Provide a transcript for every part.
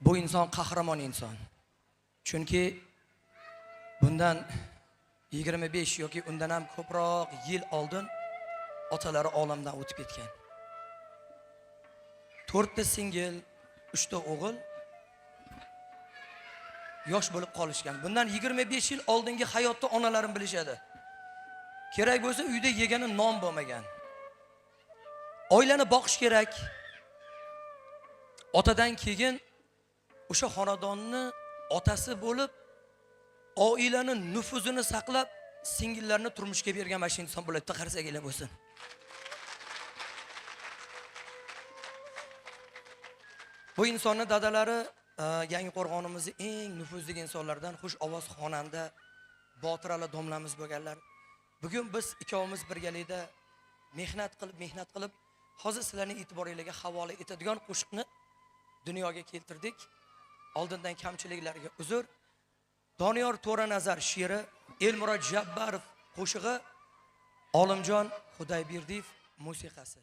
Bu inson qahramon inson. Chunki bundan 25 yoki undan ham ko'proq yil oldin otalari olamdan o'tib ketgan. 4 ta singil, 3 ta o'g'il yosh bo'lib qolishgan. Bundan 25 yil oldingi hayotni onalarim bilishadi. Kerak bo'lsa uyda yegani non bo'lmagan. Oilani boqish kerak. Otadan keyin o'sha xonadonni otasi bo'lib, oilani nufuzini saqlab, singillarni turmushga bergan mana shu inson bo'ladi. Qarsaginglar bo'lsin. Bu insonning dadalari Yangi Qo'rg'onimizning eng nufuzli insonlardan, xush ovoz xonanda Botir Ali domlamiz bo'lganlar. Bugun biz ikkovimiz birgalikda mehnat qilib, hozir sizlarning e'tiboringizga havola etadigan qo'shiqni dunyoga keltirdik. Oldindan kamchiliklarga uzr. Doniyor To'ranazar she'ri, Elmurod Jabbarov qo'shig'i, Olimjon Xudoyberdiyev musiqasi.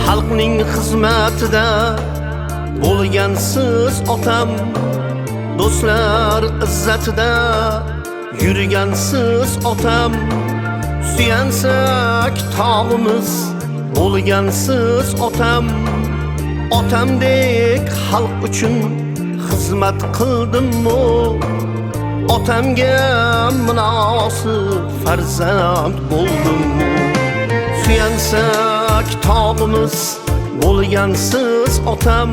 Xalqning xizmatida bo'lgansiz otam, do'stlar izzatida yurgansiz otam, suyansak tog'imiz bo'lgansiz otam. Otamdek xalq uchun xizmat qildim-mu, otamga munosib farzand bo'ldim-mu. Suyansak tog'imiz bo'lgansiz otam,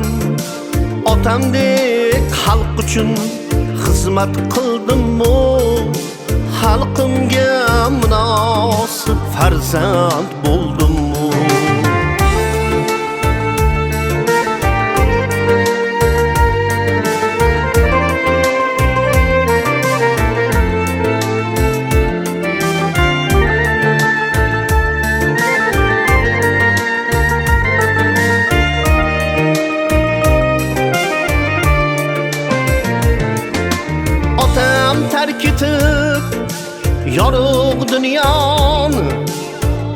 otamdek xalq uchun xizmat qildim-mu, xalqimga munosib farzand bo'ldim-mu. Terk etib yorug' dunyoni,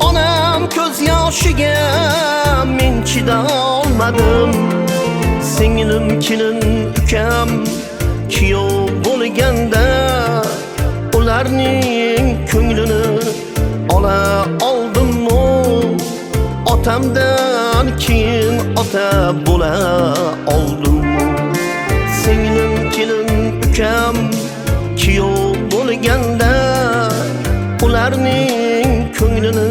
onam ko'z yoshiga men chidolmadim. Singlim, kelin, ukam kuyov bo'lganda ularning ko'nglini ola oldim-mu, otamdan keyin ota bo'la oldim-mu. Singlim, kelin, ukam kuyov bo'lganda ularning ko'nglini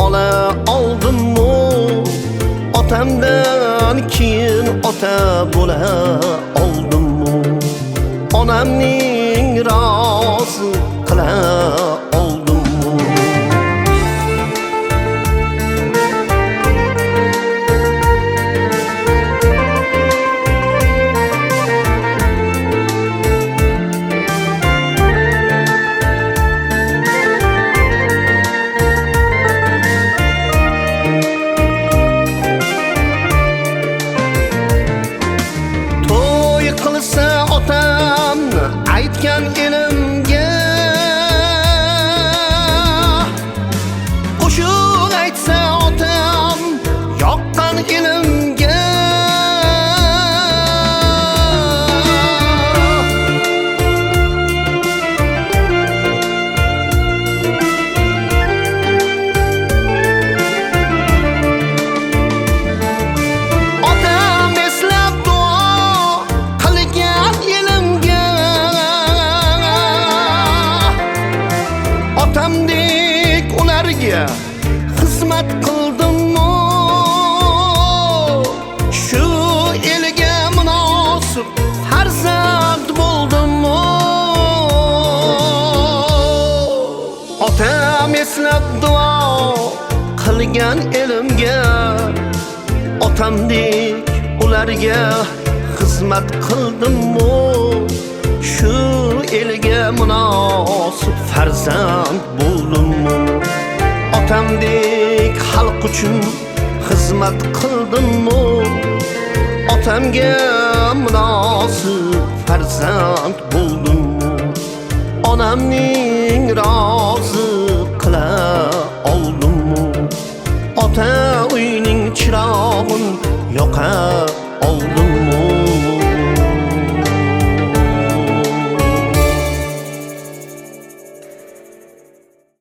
ola oldim-mu, otamdan keyin ota bo'la oldim-mu. Onamning rozi qila oldim-mu. Aytgan elimga qo'shiq aytsa otam, yoqqan elimga otam eslab duo qilgan elimga, otamdek ularga xizmat qildim-mu, shu elga munosib farzand bo'ldim-mu. Otam eslab duo qilgan elimga, otamdek ularga xizmat qildim-mu, shu elga munosib farzand bo'ldim-mu. Otamdek xalq uchun xizmat qildimmi? Otamga munosib farzand bo'ldimmi? Onamni